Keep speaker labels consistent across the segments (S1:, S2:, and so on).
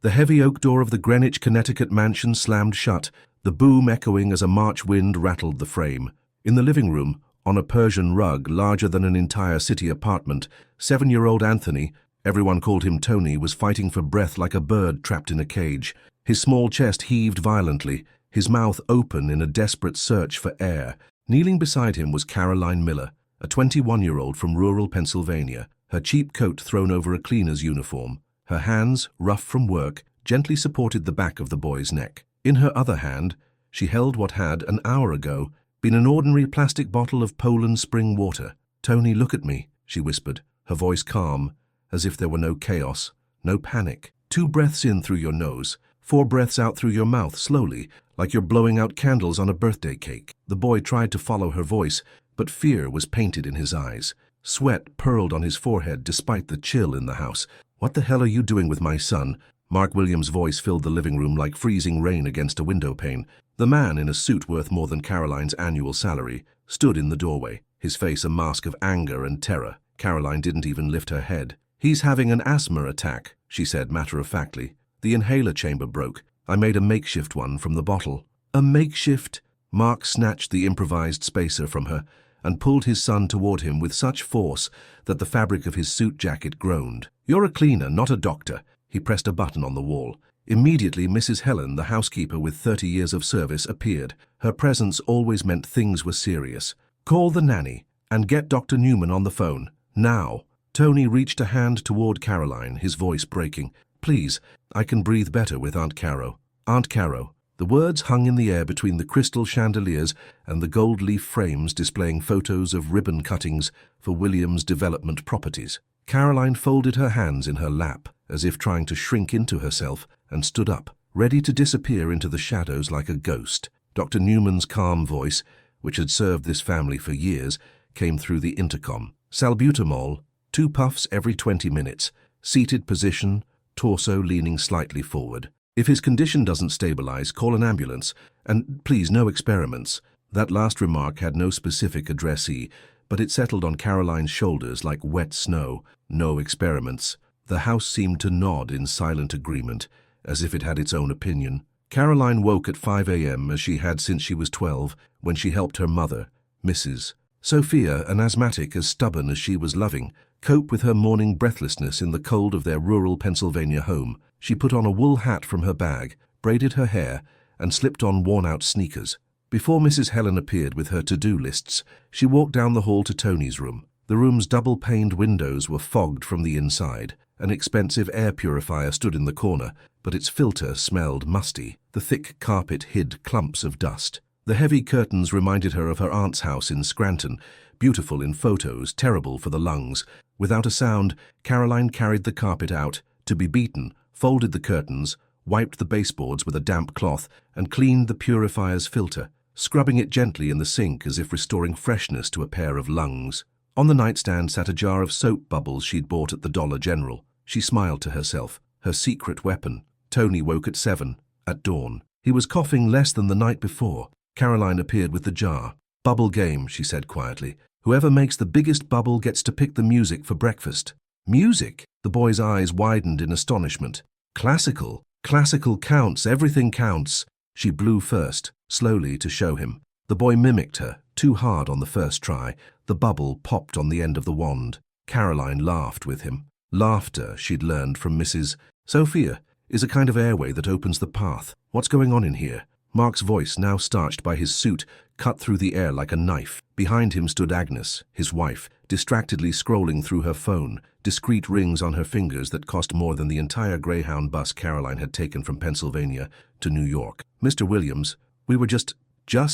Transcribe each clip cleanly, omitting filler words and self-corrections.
S1: The heavy oak door of the Greenwich, Connecticut mansion slammed shut, the boom echoing as a March wind rattled the frame. In the living room, on a Persian rug larger than an entire city apartment, 7-year-old Anthony, everyone called him Tony, was fighting for breath like a bird trapped in a cage. His small chest heaved violently, his mouth open in a desperate search for air. Kneeling beside him was Caroline Miller, a 21-year-old from rural Pennsylvania, her cheap coat thrown over a cleaner's uniform. Her hands, rough from work, gently supported the back of the boy's neck. In her other hand, she held what had, an hour ago, been an ordinary plastic bottle of Poland spring water. "Tony, look at me," she whispered, her voice calm, as if there were no chaos, no panic. "2 breaths in through your nose, 4 breaths out through your mouth, slowly, like you're blowing out candles on a birthday cake." The boy tried to follow her voice, but fear was painted in his eyes. Sweat purled on his forehead despite the chill in the house. "What the hell are you doing with my son?" Mark Williams' voice filled the living room like freezing rain against a window pane. The man, in a suit worth more than Caroline's annual salary, stood in the doorway, his face a mask of anger and terror. Caroline didn't even lift her head. "He's having an asthma attack," she said matter-of-factly. "The inhaler chamber broke. I made a makeshift one from the bottle." "A makeshift?" Mark snatched the improvised spacer from her and pulled his son toward him with such force that the fabric of his suit jacket groaned. "You're a cleaner, not a doctor." He pressed a button on the wall. Immediately, Mrs. Helen, the housekeeper with 30 years of service, appeared. Her presence always meant things were serious. "Call the nanny and get Dr. Newman on the phone. Now." Tony reached a hand toward Caroline, his voice breaking. "Please, I can breathe better with Aunt Caro. Aunt Caro." The words hung in the air between the crystal chandeliers and the gold leaf frames displaying photos of ribbon cuttings for Williams' development properties. Caroline folded her hands in her lap, as if trying to shrink into herself, and stood up, ready to disappear into the shadows like a ghost. Dr. Newman's calm voice, which had served this family for years, came through the intercom. "Salbutamol, 2 puffs every 20 minutes, seated position, torso leaning slightly forward. If his condition doesn't stabilize, call an ambulance, and please no experiments." That last remark had no specific addressee, but it settled on Caroline's shoulders like wet snow. No experiments. The house seemed to nod in silent agreement, as if it had its own opinion. Caroline woke at 5 a.m. as she had since she was 12, when she helped her mother, Mrs. Sophia, an asthmatic as stubborn as she was loving, cope with her morning breathlessness in the cold of their rural Pennsylvania home. She put on a wool hat from her bag, braided her hair, and slipped on worn-out sneakers. Before Mrs. Helen appeared with her to-do lists, she walked down the hall to Tony's room. The room's double-paned windows were fogged from the inside. An expensive air purifier stood in the corner, but its filter smelled musty. The thick carpet hid clumps of dust. The heavy curtains reminded her of her aunt's house in Scranton, beautiful in photos, terrible for the lungs. Without a sound, Caroline carried the carpet out, to be beaten, folded the curtains, wiped the baseboards with a damp cloth, and cleaned the purifier's filter, scrubbing it gently in the sink as if restoring freshness to a pair of lungs. On the nightstand sat a jar of soap bubbles she'd bought at the Dollar General. She smiled to herself, her secret weapon. Tony woke at 7, at dawn. He was coughing less than the night before. Caroline appeared with the jar. "Bubble game," she said quietly. "Whoever makes the biggest bubble gets to pick the music for breakfast." "Music?" The boy's eyes widened in astonishment. "Classical. Classical counts, everything counts." She blew first, slowly to show him. The boy mimicked her, too hard on the first try. The bubble popped on the end of the wand. Caroline laughed with him. Laughter, she'd learned from Mrs. Sophia, is a kind of airway that opens the path. "What's going on in here?" Mark's voice, now starched by his suit, cut through the air like a knife. Behind him stood Agnes, his wife, distractedly scrolling through her phone, discreet rings on her fingers that cost more than the entire Greyhound bus Caroline had taken from Pennsylvania to New York. "Mr. Williams, we were just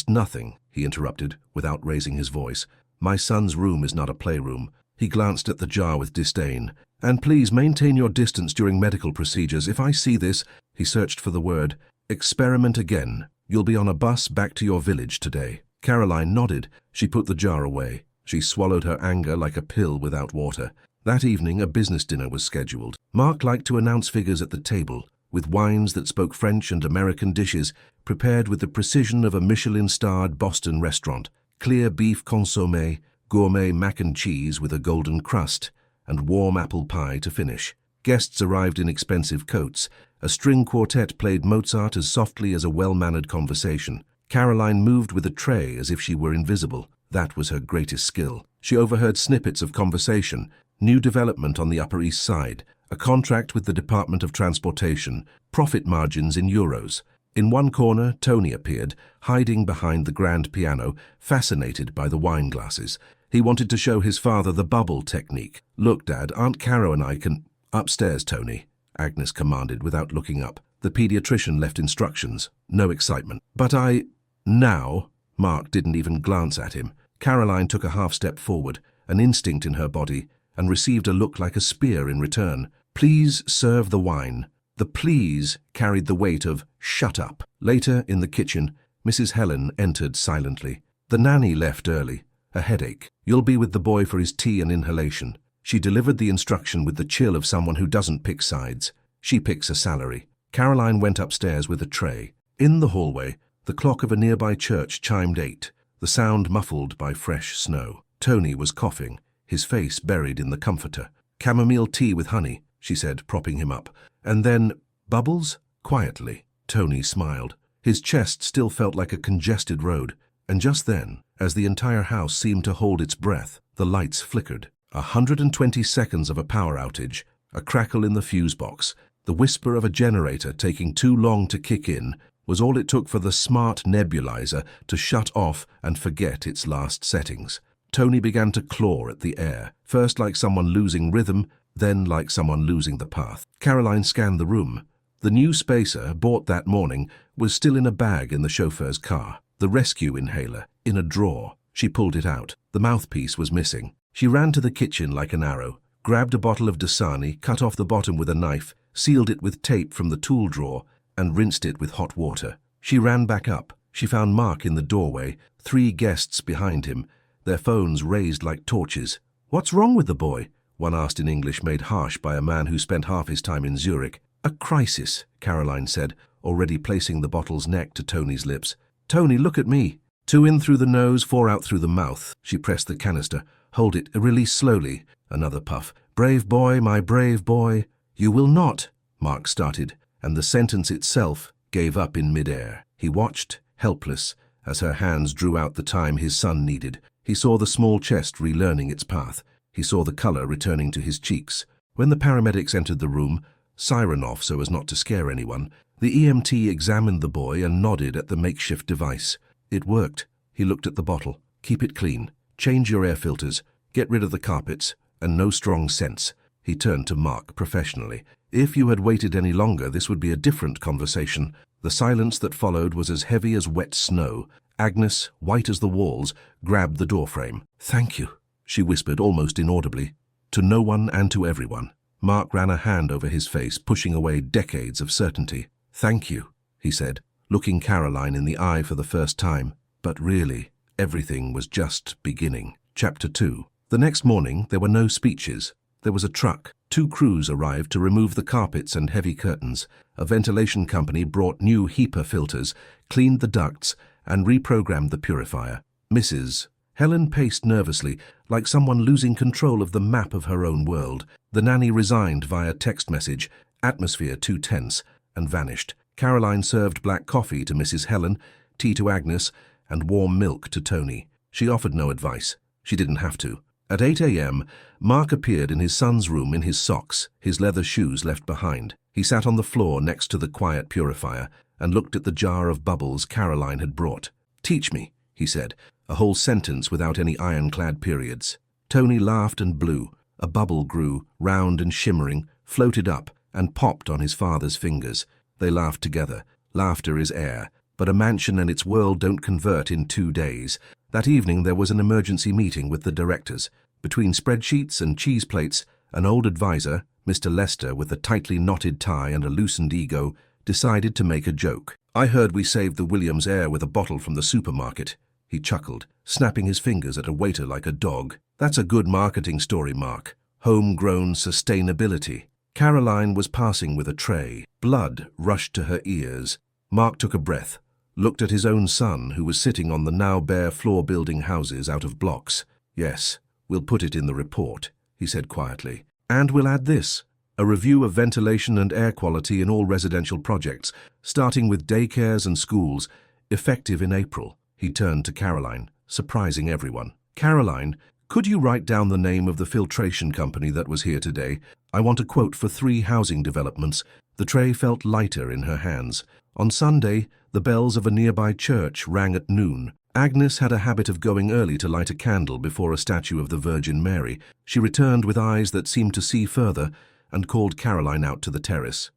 S1: nothing," he interrupted, without raising his voice. "My son's room is not a playroom." He glanced at the jar with disdain. "And please maintain your distance during medical procedures. If I see this," he searched for the word, "experiment again, you'll be on a bus back to your village today." Caroline nodded. She put the jar away. She swallowed her anger like a pill without water. That evening, a business dinner was scheduled. Mark liked to announce figures at the table, with wines that spoke French and American dishes, prepared with the precision of a Michelin-starred Boston restaurant. Clear beef consommé, gourmet mac and cheese with a golden crust, and warm apple pie to finish. Guests arrived in expensive coats, A string quartet played Mozart as softly as a well-mannered conversation. Caroline moved with a tray as if she were invisible. That was her greatest skill. She overheard snippets of conversation, new development on the Upper East Side, a contract with the Department of Transportation, profit margins in euros. In one corner, Tony appeared, hiding behind the grand piano, fascinated by the wine glasses. He wanted to show his father the bubble technique. "Look, Dad, Aunt Caro and I can—" "Upstairs, Tony," Agnes commanded without looking up. The pediatrician left instructions. No excitement. "But I—" "Now?" Mark didn't even glance at him. Caroline took a half-step forward, an instinct in her body, and received a look like a spear in return. "Please serve the wine." The please carried the weight of "shut up." Later, in the kitchen, Mrs. Helen entered silently. The nanny left early. A headache. "You'll be with the boy for his tea and inhalation." She delivered the instruction with the chill of someone who doesn't pick sides. She picks a salary. Caroline went upstairs with a tray. In the hallway, the clock of a nearby church chimed 8, the sound muffled by fresh snow. Tony was coughing, his face buried in the comforter. "Chamomile tea with honey," she said, propping him up. And then, "Bubbles?" Quietly. Tony smiled. His chest still felt like a congested road. And just then, as the entire house seemed to hold its breath, the lights flickered. 120 seconds of a power outage, a crackle in the fuse box, the whisper of a generator taking too long to kick in, was all it took for the smart nebulizer to shut off and forget its last settings. Tony began to claw at the air, first like someone losing rhythm, then like someone losing the path. Caroline scanned the room. The new spacer, bought that morning, was still in a bag in the chauffeur's car. The rescue inhaler, in a drawer. She pulled it out. The mouthpiece was missing. She ran to the kitchen like an arrow, grabbed a bottle of Dasani, cut off the bottom with a knife, sealed it with tape from the tool drawer, and rinsed it with hot water. She ran back up. She found Mark in the doorway, 3 guests behind him, their phones raised like torches. "What's wrong with the boy?" one asked in English made harsh by a man who spent half his time in Zurich. "A crisis," Caroline said, already placing the bottle's neck to Tony's lips. "Tony, look at me." 2 in through the nose, 4 out through the mouth. She pressed the canister. "Hold it, release slowly." Another puff. "Brave boy, my brave boy." "You will not," Mark started, and the sentence itself gave up in midair. He watched, helpless, as her hands drew out the time his son needed. He saw the small chest relearning its path. He saw the color returning to his cheeks. When the paramedics entered the room, siren off so as not to scare anyone, the EMT examined the boy and nodded at the makeshift device. It worked. He looked at the bottle. "Keep it clean. Change your air filters. Get rid of the carpets. And no strong scents." He turned to Mark professionally. "If you had waited any longer, this would be a different conversation." The silence that followed was as heavy as wet snow. Agnes, white as the walls, grabbed the doorframe. "Thank you," she whispered almost inaudibly. To no one and to everyone. Mark ran a hand over his face, pushing away decades of certainty. "Thank you," he said, looking Caroline in the eye for the first time. But really, everything was just beginning. Chapter 2. The next morning, there were no speeches. There was a truck. 2 crews arrived to remove the carpets and heavy curtains. A ventilation company brought new HEPA filters, cleaned the ducts, and reprogrammed the purifier. Mrs. Helen paced nervously, like someone losing control of the map of her own world. The nanny resigned via text message, atmosphere too tense, and vanished. Caroline served black coffee to Mrs. Helen, tea to Agnes, and warm milk to Tony. She offered no advice. She didn't have to. At 8 a.m., Mark appeared in his son's room in his socks, his leather shoes left behind. He sat on the floor next to the quiet purifier and looked at the jar of bubbles Caroline had brought. "Teach me," he said, a whole sentence without any ironclad periods. Tony laughed and blew. A bubble grew, round and shimmering, floated up, and popped on his father's fingers. They laughed together. Laughter is air, but a mansion and its world don't convert in 2 days. That evening there was an emergency meeting with the directors. Between spreadsheets and cheese plates, an old advisor, Mr. Lester with a tightly knotted tie and a loosened ego, decided to make a joke. "I heard we saved the Williams heir with a bottle from the supermarket." He chuckled, snapping his fingers at a waiter like a dog. "That's a good marketing story, Mark. Homegrown sustainability." Caroline was passing with a tray. Blood rushed to her ears. Mark took a breath, looked at his own son, who was sitting on the now bare floor building houses out of blocks. "Yes, we'll put it in the report," he said quietly. "And we'll add this. a review of ventilation and air quality in all residential projects, starting with daycares and schools, effective in April. He turned to Caroline, surprising everyone. Caroline, could you write down the name of the filtration company that was here today? I want a quote for 3 housing developments. The tray felt lighter in her hands. On Sunday, the bells of a nearby church rang at noon. Agnes had a habit of going early to light a candle before a statue of the Virgin Mary. She returned with eyes that seemed to see further and called Caroline out to the terrace.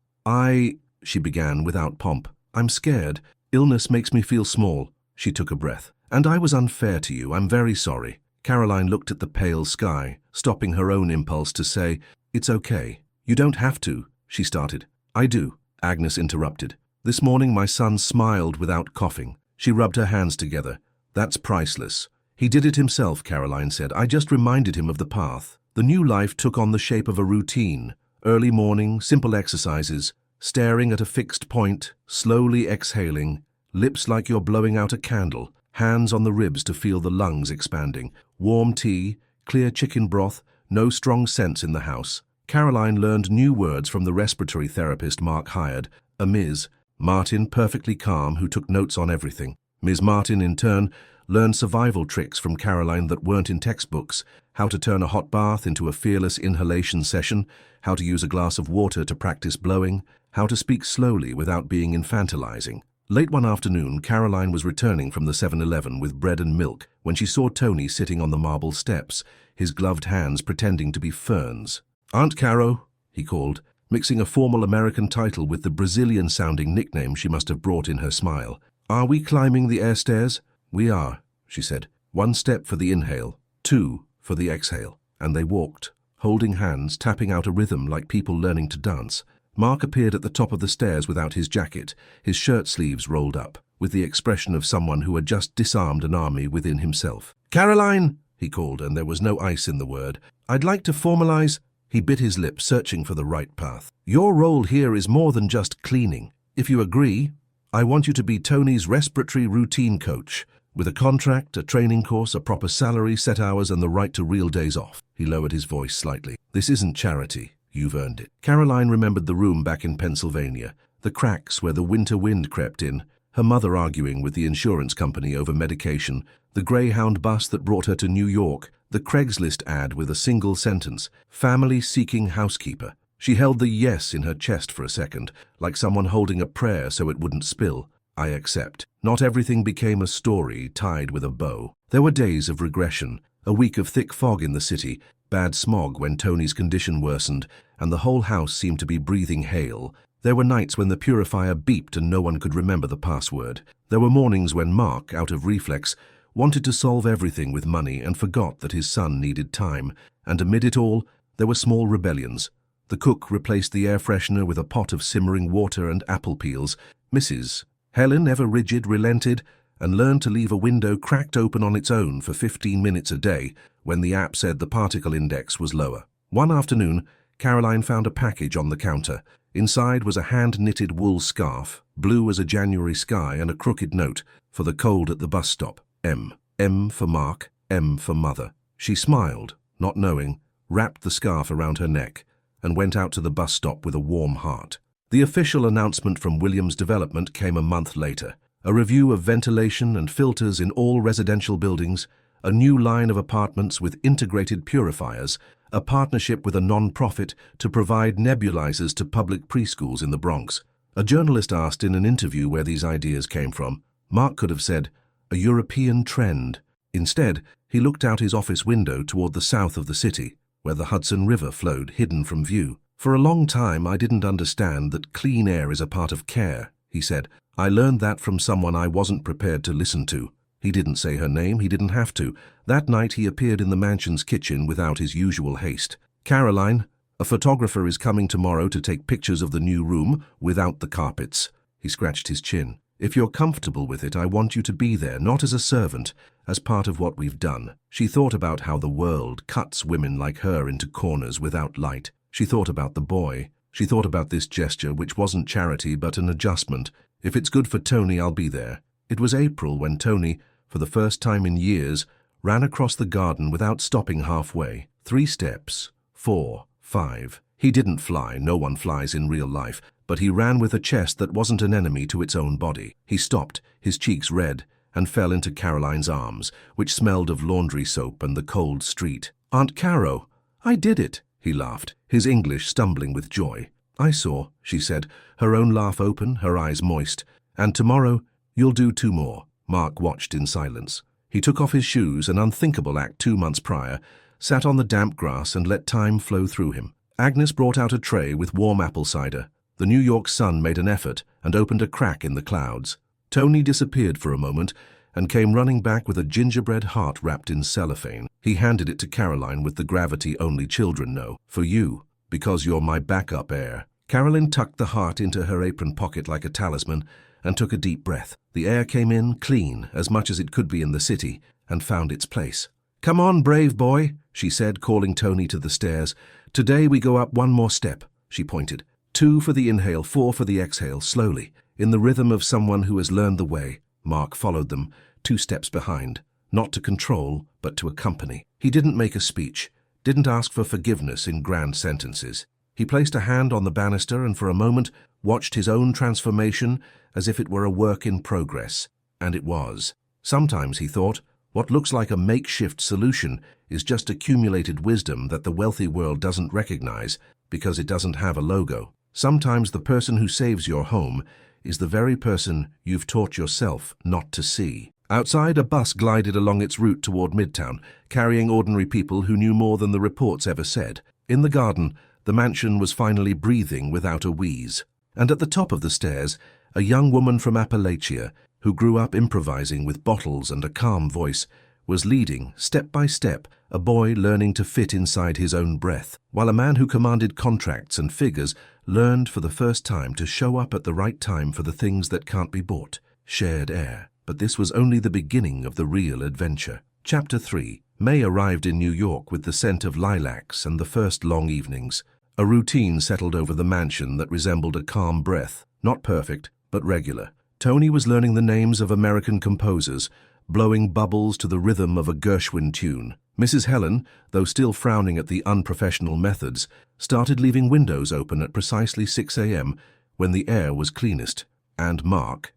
S1: She began without pomp. I'm scared. Illness makes me feel small. She took a breath. And I was unfair to you. I'm very sorry. Caroline looked at the pale sky, stopping her own impulse to say, It's okay. You don't have to, she started. I do, Agnes interrupted. This morning my son smiled without coughing. She rubbed her hands together. That's priceless. He did it himself, Caroline said. I just reminded him of the path. The new life took on the shape of a routine. Early morning, simple exercises, staring at a fixed point, slowly exhaling, lips like you're blowing out a candle, hands on the ribs to feel the lungs expanding, warm tea, clear chicken broth, no strong scents in the house. Caroline learned new words from the respiratory therapist Mark hired, a Ms. Martin, perfectly calm, who took notes on everything. Ms. Martin, in turn, learned survival tricks from Caroline that weren't in textbooks, how to turn a hot bath into a fearless inhalation session, how to use a glass of water to practice blowing, how to speak slowly without being infantilizing. Late one afternoon, Caroline was returning from the 7-Eleven with bread and milk when she saw Tony sitting on the marble steps, his gloved hands pretending to be ferns. Aunt Caro, he called, mixing a formal American title with the Brazilian-sounding nickname she must have brought in her smile. Are we climbing the air stairs? We are, she said. 1 step for the inhale, 2 for the exhale. And they walked, holding hands, tapping out a rhythm like people learning to dance. Mark appeared at the top of the stairs without his jacket, his shirt sleeves rolled up, with the expression of someone who had just disarmed an army within himself. Caroline, he called, and there was no ice in the word. I'd like to formalize. He bit his lip, searching for the right path. Your role here is more than just cleaning. If you agree, I want you to be Tony's respiratory routine coach, with a contract, a training course, a proper salary, set hours, and the right to real days off. He lowered his voice slightly. This isn't charity. You've earned it. Caroline remembered the room back in Pennsylvania, the cracks where the winter wind crept in, her mother arguing with the insurance company over medication, the Greyhound bus that brought her to New York, the Craigslist ad with a single sentence, family seeking housekeeper. She held the yes in her chest for a second, like someone holding a prayer so it wouldn't spill. I accept. Not everything became a story tied with a bow. There were days of regression, a week of thick fog in the city, bad smog when Tony's condition worsened, and the whole house seemed to be breathing hail. There were nights when the purifier beeped and no one could remember the password. There were mornings when Mark, out of reflex, wanted to solve everything with money and forgot that his son needed time. And amid it all, there were small rebellions. The cook replaced the air freshener with a pot of simmering water and apple peels. Mrs. Helen, ever rigid, relented and learned to leave a window cracked open on its own for 15 minutes a day when the app said the particle index was lower. One afternoon, Caroline found a package on the counter. Inside was a hand-knitted wool scarf, blue as a January sky, and a crooked note, for the cold at the bus stop. M. M for Mark, M for Mother. She smiled, not knowing, wrapped the scarf around her neck, and went out to the bus stop with a warm heart. The official announcement from Williams Development came a month later. A review of ventilation and filters in all residential buildings, a new line of apartments with integrated purifiers, a partnership with a non-profit to provide nebulizers to public preschools in the Bronx. A journalist asked in an interview where these ideas came from. Mark could have said, a European trend. Instead, he looked out his office window toward the south of the city, where the Hudson River flowed hidden from view. For a long time, I didn't understand that clean air is a part of care, he said. I learned that from someone I wasn't prepared to listen to. He didn't say her name, he didn't have to. That night he appeared in the mansion's kitchen without his usual haste. Caroline, a photographer is coming tomorrow to take pictures of the new room without the carpets. He scratched his chin. If you're comfortable with it, I want you to be there, not as a servant, as part of what we've done. She thought about how the world cuts women like her into corners without light. She thought about the boy. She thought about this gesture, which wasn't charity but an adjustment. If it's good for Tony, I'll be there. It was April when Tony, for the first time in years, ran across the garden without stopping halfway. 3 steps, 4, 5. He didn't fly, no one flies in real life, but he ran with a chest that wasn't an enemy to its own body. He stopped, his cheeks red, and fell into Caroline's arms, which smelled of laundry soap and the cold street. "Aunt Caro, I did it," he laughed, his English stumbling with joy. "I saw," she said, her own laugh open, her eyes moist. "And tomorrow, you'll do 2 more." Mark watched in silence. He took off his shoes, an unthinkable act 2 months prior, sat on the damp grass and let time flow through him. Agnes brought out a tray with warm apple cider. The New York sun made an effort and opened a crack in the clouds. Tony disappeared for a moment and came running back with a gingerbread heart wrapped in cellophane. He handed it to Caroline with the gravity only children know. "For you, because you're my backup heir." Caroline tucked the heart into her apron pocket like a talisman and took a deep breath. The air came in clean, as much as it could be in the city, and found its place. "Come on, brave boy," she said, calling Tony to the stairs. "Today we go up 1 more step," she pointed. 2 for the inhale, 4 for the exhale, slowly, in the rhythm of someone who has learned the way. Mark followed them, 2 steps behind, not to control, but to accompany. He didn't make a speech, didn't ask for forgiveness in grand sentences. He placed a hand on the banister and for a moment watched his own transformation as if it were a work in progress. And it was. Sometimes, he thought, what looks like a makeshift solution is just accumulated wisdom that the wealthy world doesn't recognize because it doesn't have a logo. Sometimes the person who saves your home is the very person you've taught yourself not to see. Outside, a bus glided along its route toward Midtown, carrying ordinary people who knew more than the reports ever said. In the garden, the mansion was finally breathing without a wheeze. And at the top of the stairs, a young woman from Appalachia, who grew up improvising with bottles and a calm voice, was leading, step by step, a boy learning to fit inside his own breath, while a man who commanded contracts and figures learned for the first time to show up at the right time for the things that can't be bought. Shared air. But this was only the beginning of the real adventure. Chapter 3. May arrived in New York with the scent of lilacs and the first long evenings. A routine settled over the mansion that resembled a calm breath, not perfect, but regular. Tony was learning the names of American composers, blowing bubbles to the rhythm of a Gershwin tune. Mrs. Helen, though still frowning at the unprofessional methods, started leaving windows open at precisely 6 a.m. when the air was cleanest. And Mark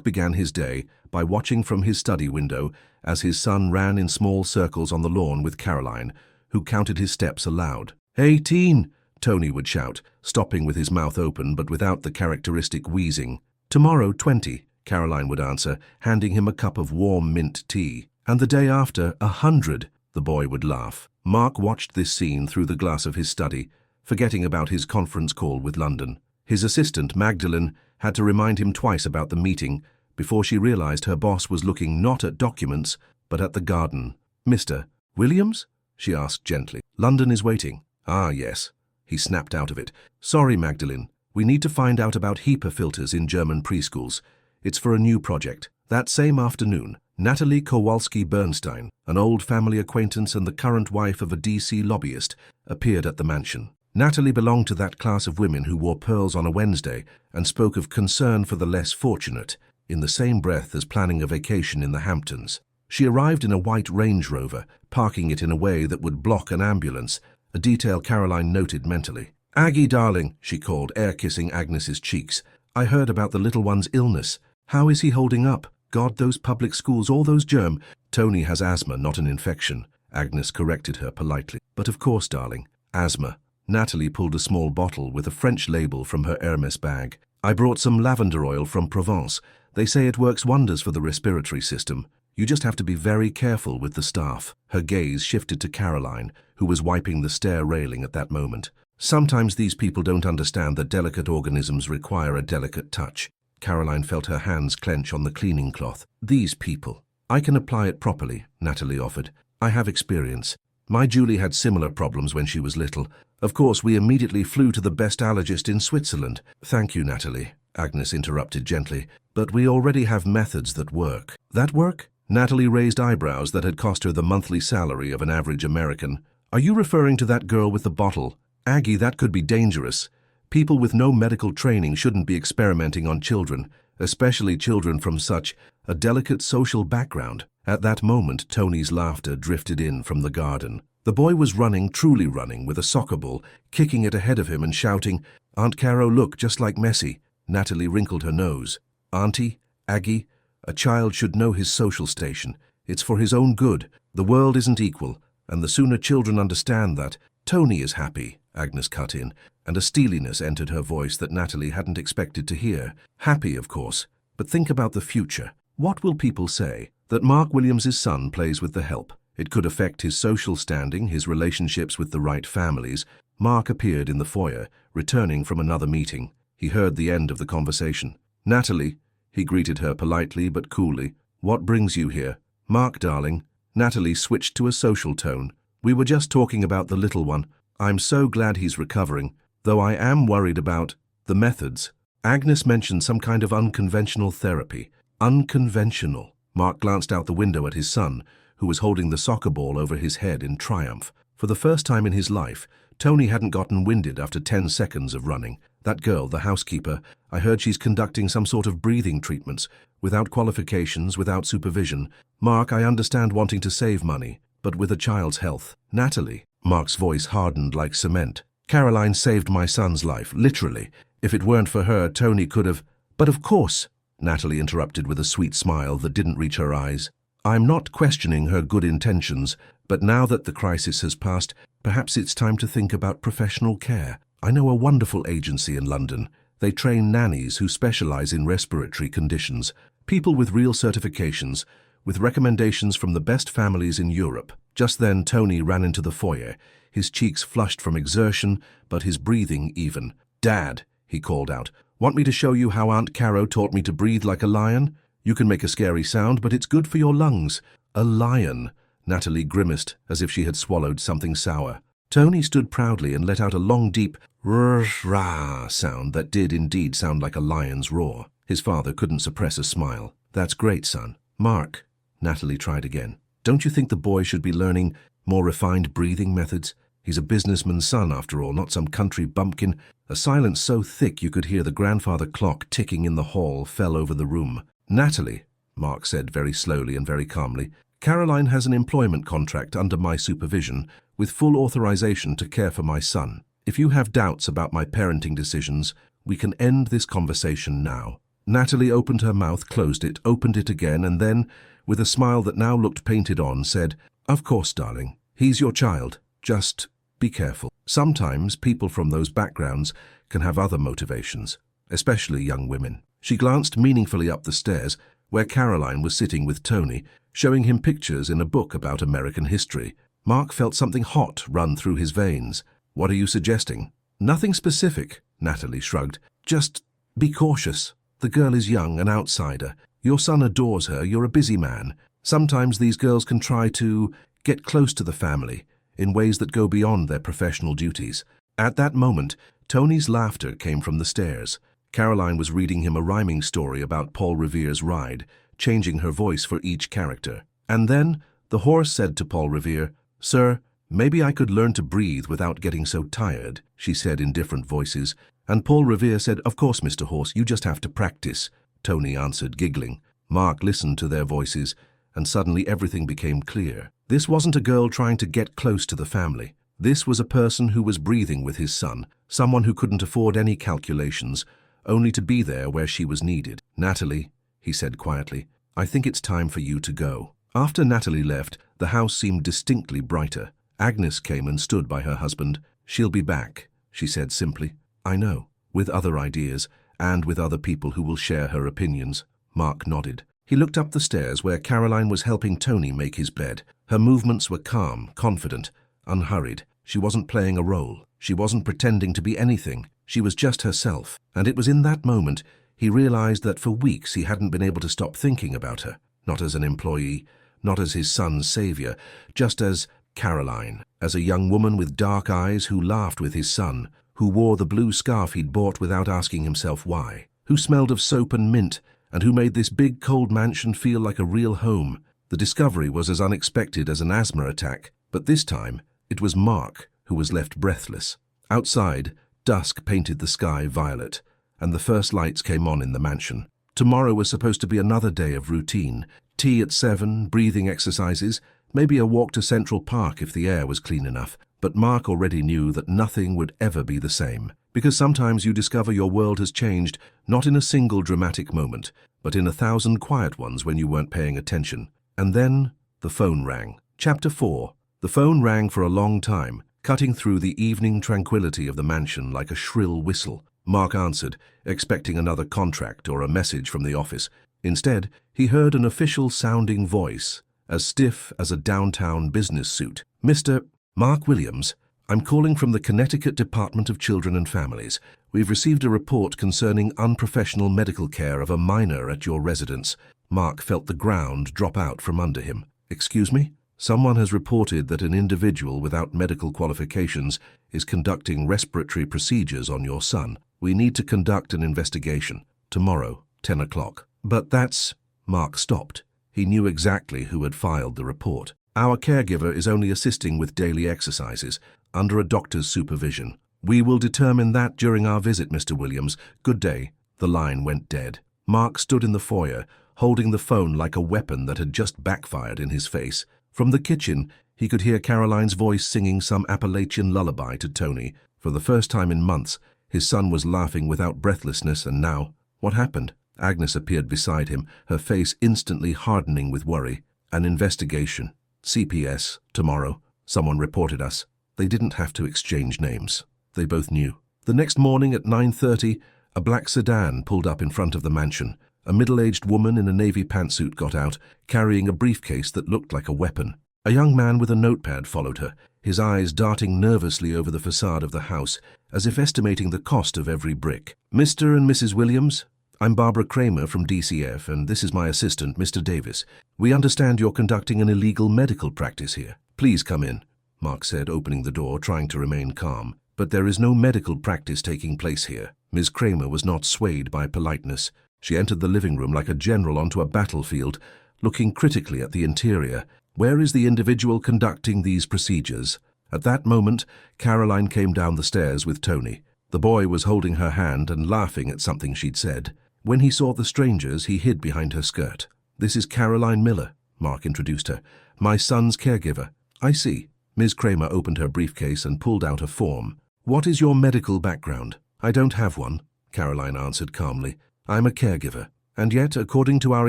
S1: began his day by watching from his study window as his son ran in small circles on the lawn with Caroline, who counted his steps aloud. 18, Tony would shout, stopping with his mouth open but without the characteristic wheezing. Tomorrow 20, Caroline would answer, handing him a cup of warm mint tea. And the day after 100, the boy would laugh. Mark watched this scene through the glass of his study, forgetting about his conference call with London. His assistant, Magdalene, had to remind him twice about the meeting before she realized her boss was looking not at documents, but at the garden. "Mr. Williams?" she asked gently. "London is waiting." "Ah, yes." He snapped out of it. "Sorry, Magdalene. We need to find out about HEPA filters in German preschools. It's for a new project." That same afternoon, Natalie Kowalski-Bernstein, an old family acquaintance and the current wife of a DC lobbyist, appeared at the mansion. Natalie belonged to that class of women who wore pearls on a Wednesday and spoke of concern for the less fortunate, in the same breath as planning a vacation in the Hamptons. She arrived in a white Range Rover, parking it in a way that would block an ambulance, a detail Caroline noted mentally. "Aggie, darling," she called, air-kissing Agnes's cheeks. "I heard about the little one's illness. How is he holding up? God, those public schools, all those germ—" "Tony has asthma, not an infection," Agnes corrected her politely. "But of course, darling, asthma." Natalie pulled a small bottle with a French label from her Hermes bag. "I brought some lavender oil from Provence. They say it works wonders for the respiratory system. You just have to be very careful with the staff." Her gaze shifted to Caroline, who was wiping the stair railing at that moment. "Sometimes these people don't understand that delicate organisms require a delicate touch." Caroline felt her hands clench on the cleaning cloth. "These people. I can apply it properly," Natalie offered. "I have experience. My Julie had similar problems when she was little. Of course, we immediately flew to the best allergist in Switzerland." "Thank you, Natalie," Agnes interrupted gently. "But we already have methods that work." "That work?" Natalie raised eyebrows that had cost her the monthly salary of an average American. "Are you referring to that girl with the bottle? Aggie, that could be dangerous. People with no medical training shouldn't be experimenting on children, especially children from such a delicate social background." At that moment, Tony's laughter drifted in from the garden. The boy was running, truly running, with a soccer ball, kicking it ahead of him and shouting, "Aunt Caro, look, just like Messi." Natalie wrinkled her nose. "Auntie, Aggie, a child should know his social station. It's for his own good. The world isn't equal, and the sooner children understand that—" "Tony is happy," Agnes cut in, and a steeliness entered her voice that Natalie hadn't expected to hear. "Happy, of course, but think about the future. What will people say? That Mark Williams's son plays with the help. It could affect his social standing, his relationships with the right families." Mark appeared in the foyer, returning from another meeting. He heard the end of the conversation. "Natalie," he greeted her politely but coolly, "what brings you here?" "Mark, darling." Natalie switched to a social tone. "We were just talking about the little one. I'm so glad he's recovering, though I am worried about the methods." Agnes mentioned some kind of unconventional therapy. Unconventional. Mark glanced out the window at his son, who was holding the soccer ball over his head in triumph. For the first time in his life, Tony hadn't gotten winded after 10 seconds of running. "That girl, the housekeeper, I heard she's conducting some sort of breathing treatments, without qualifications, without supervision. Mark, I understand wanting to save money, but with a child's health." "Natalie," Mark's voice hardened like cement. "Caroline saved my son's life, literally. If it weren't for her, Tony could have—" "But of course," Natalie interrupted with a sweet smile that didn't reach her eyes. "I'm not questioning her good intentions, but now that the crisis has passed, perhaps it's time to think about professional care. I know a wonderful agency in London. They train nannies who specialize in respiratory conditions, people with real certifications, with recommendations from the best families in Europe." Just then Tony ran into the foyer, his cheeks flushed from exertion, but his breathing even. "Dad," he called out, "want me to show you how Aunt Caro taught me to breathe like a lion? You can make a scary sound, but it's good for your lungs." "A lion," Natalie grimaced as if she had swallowed something sour. Tony stood proudly and let out a long, deep rah sound that did indeed sound like a lion's roar. His father couldn't suppress a smile. "That's great, son." "Mark," Natalie tried again, "don't you think the boy should be learning more refined breathing methods? He's a businessman's son, after all, not some country bumpkin." A silence so thick you could hear the grandfather clock ticking in the hall fell over the room. "Natalie," Mark said very slowly and very calmly, "Caroline has an employment contract under my supervision, with full authorization to care for my son. If you have doubts about my parenting decisions, we can end this conversation now." Natalie opened her mouth, closed it, opened it again, and then, with a smile that now looked painted on, said, "Of course, darling. He's your child. Just be careful. Sometimes people from those backgrounds can have other motivations, especially young women." She glanced meaningfully up the stairs, where Caroline was sitting with Tony, showing him pictures in a book about American history. Mark felt something hot run through his veins. "What are you suggesting?" "Nothing specific," Natalie shrugged. "Just be cautious. The girl is young, an outsider. Your son adores her, you're a busy man. Sometimes these girls can try to get close to the family in ways that go beyond their professional duties." At that moment, Tony's laughter came from the stairs. Caroline was reading him a rhyming story about Paul Revere's ride, changing her voice for each character. And then the horse said to Paul Revere, "Sir, maybe I could learn to breathe without getting so tired," she said in different voices. And Paul Revere said, "Of course, Mr. Horse, you just have to practice," Tony answered, giggling. Mark listened to their voices, and suddenly everything became clear. This wasn't a girl trying to get close to the family. This was a person who was breathing with his son, someone who couldn't afford any calculations, only to be there where she was needed. "Natalie," he said quietly, "I think it's time for you to go." After Natalie left, the house seemed distinctly brighter. Agnes came and stood by her husband. "She'll be back," she said simply. "I know, with other ideas, and with other people who will share her opinions." Mark nodded. He looked up the stairs where Caroline was helping Tony make his bed. Her movements were calm, confident, unhurried. She wasn't playing a role. She wasn't pretending to be anything. She was just herself. And it was in that moment he realized that for weeks he hadn't been able to stop thinking about her. Not as an employee, not as his son's savior, just as Caroline, as a young woman with dark eyes who laughed with his son, who wore the blue scarf he'd bought without asking himself why, who smelled of soap and mint, and who made this big cold mansion feel like a real home. The discovery was as unexpected as an asthma attack, but this time it was Mark who was left breathless. Outside, dusk painted the sky violet, and the first lights came on in the mansion. Tomorrow was supposed to be another day of routine. Tea at 7, breathing exercises, Maybe a walk to Central Park if the air was clean enough. But Mark already knew that nothing would ever be the same. Because sometimes you discover your world has changed, not in a single dramatic moment, but in 1,000 quiet ones when you weren't paying attention. And then the phone rang. Chapter 4. The phone rang for a long time, cutting through the evening tranquility of the mansion like a shrill whistle. Mark answered, expecting another contract or a message from the office. Instead, he heard an official-sounding voice, as stiff as a downtown business suit. "Mr. Mark Williams, I'm calling from the Connecticut Department of Children and Families. We've received a report concerning unprofessional medical care of a minor at your residence." Mark felt the ground drop out from under him. "Excuse me? Someone has reported that an individual without medical qualifications is conducting respiratory procedures on your son. We need to conduct an investigation. Tomorrow, 10 o'clock. "But that's—" Mark stopped. He knew exactly who had filed the report. "Our caregiver is only assisting with daily exercises, under a doctor's supervision. We will determine that during our visit, Mr. Williams. Good day." The line went dead. Mark stood in the foyer, holding the phone like a weapon that had just backfired in his face. From the kitchen, he could hear Caroline's voice singing some Appalachian lullaby to Tony. For the first time in months, his son was laughing without breathlessness, and now, what happened? Agnes appeared beside him, her face instantly hardening with worry. "An investigation. CPS, tomorrow. Someone reported us." They didn't have to exchange names. They both knew. The next morning at 9:30, a black sedan pulled up in front of the mansion. A middle-aged woman in a navy pantsuit got out, carrying a briefcase that looked like a weapon. A young man with a notepad followed her, his eyes darting nervously over the facade of the house, as if estimating the cost of every brick. "Mr. and Mrs. Williams? I'm Barbara Kramer from DCF, and this is my assistant, Mr. Davis. We understand you're conducting an illegal medical practice here. Please come in," Mark said, opening the door, trying to remain calm. "But there is no medical practice taking place here." Ms. Kramer was not swayed by politeness. She entered the living room like a general onto a battlefield, looking critically at the interior. "Where is the individual conducting these procedures?" At that moment, Caroline came down the stairs with Tony. The boy was holding her hand and laughing at something she'd said. When he saw the strangers, he hid behind her skirt. "This is Caroline Miller," Mark introduced her. "My son's caregiver." "I see." Ms. Kramer opened her briefcase and pulled out a form. "What is your medical background?" "I don't have one," Caroline answered calmly. "I'm a caregiver. And yet, according to our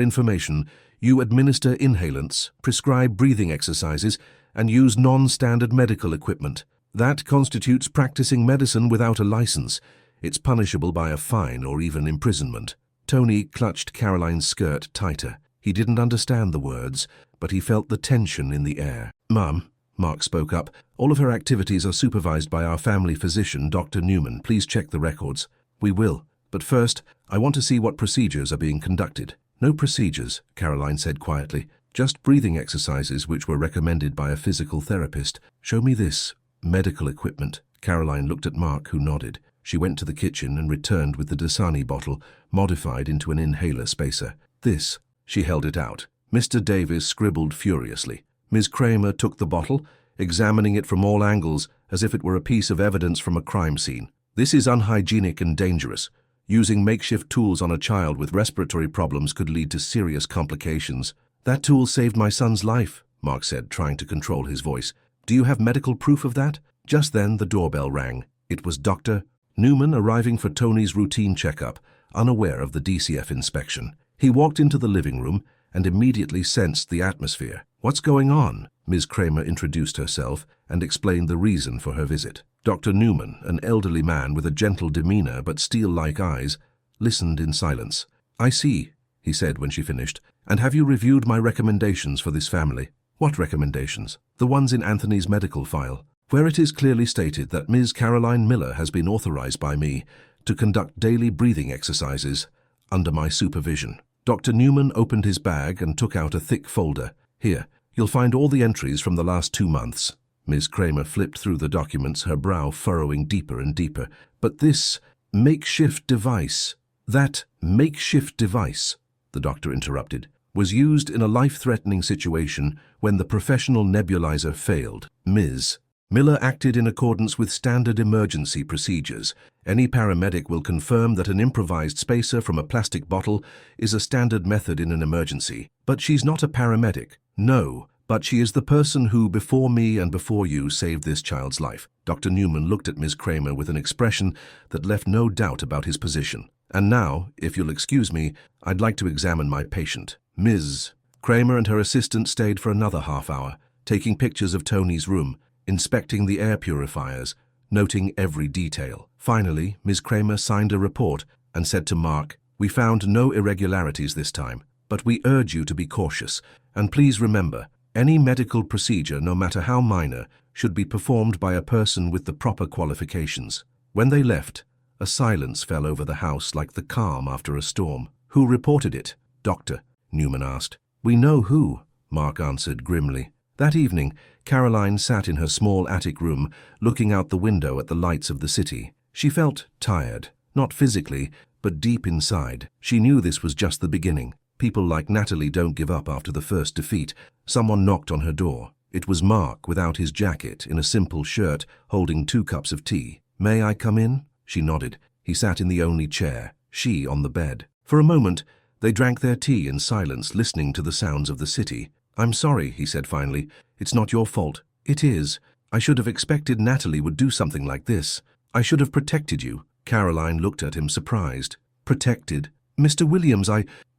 S1: information, you administer inhalants, prescribe breathing exercises, and use non-standard medical equipment. That constitutes practicing medicine without a license. It's punishable by a fine or even imprisonment." Tony clutched Caroline's skirt tighter. He didn't understand the words, but he felt the tension in the air. "Mum," Mark spoke up, "all of her activities are supervised by our family physician, Dr. Newman. Please check the records." "We will. But first, I want to see what procedures are being conducted." "No procedures," Caroline said quietly. "Just breathing exercises which were recommended by a physical therapist. Show me this." "Medical equipment." Caroline looked at Mark, who nodded. She went to the kitchen and returned with the Dasani bottle, modified into an inhaler spacer. "This." She held it out. Mr. Davis scribbled furiously. Ms. Kramer took the bottle, examining it from all angles as if it were a piece of evidence from a crime scene. "This is unhygienic and dangerous. Using makeshift tools on a child with respiratory problems could lead to serious complications." "That tool saved my son's life," Mark said, trying to control his voice. "Do you have medical proof of that?" Just then the doorbell rang. It was Dr. Newman arriving for Tony's routine checkup, unaware of the DCF inspection. He walked into the living room and immediately sensed the atmosphere. "What's going on?" Ms. Kramer introduced herself and explained the reason for her visit. Dr. Newman, an elderly man with a gentle demeanor but steel-like eyes, listened in silence. "I see," he said when she finished. "And have you reviewed my recommendations for this family?" "What recommendations?" "The ones in Anthony's medical file, where it is clearly stated that Ms. Caroline Miller has been authorized by me to conduct daily breathing exercises under my supervision." Dr. Newman opened his bag and took out a thick folder. "Here, you'll find all the entries from the last 2 months. Ms. Kramer flipped through the documents, her brow furrowing deeper and deeper. "But this makeshift device, that makeshift device," the doctor interrupted, "was used in a life-threatening situation when the professional nebulizer failed. Ms. Miller acted in accordance with standard emergency procedures. Any paramedic will confirm that an improvised spacer from a plastic bottle is a standard method in an emergency. But she's not a paramedic." "No, But she is the person who, before me and before you, saved this child's life. Dr. Newman looked at Ms. Kramer with an expression that left no doubt about his position. And now, if you'll excuse me, I'd like to examine my patient. Ms. Kramer and her assistant stayed for another half-hour, taking pictures of Tony's room, inspecting the air purifiers, noting every detail. Finally, Ms. Kramer signed a report and said to Mark, "We found no irregularities this time, but we urge you to be cautious, and please remember, any medical procedure, no matter how minor, should be performed by a person with the proper qualifications." When they left, a silence fell over the house like the calm after a storm. "Who reported it, Doctor?" Newman asked. "We know who," Mark answered grimly. That evening, Caroline sat in her small attic room, looking out the window at the lights of the city. She felt tired, not physically, but deep inside. She knew this was just the beginning. People like Natalie don't give up after the first defeat. Someone knocked on her door. It was Mark, without his jacket, in a simple shirt, holding 2 cups of tea. "May I come in?" She nodded. He sat in the only chair, she on the bed. For a moment, they drank their tea in silence, listening to the sounds of the city. "I'm sorry," he said finally. "It's not your fault." "It is. I should have expected Natalie would do something like this. I should have protected you." Caroline looked at him surprised. "Protected? Mr. Williams,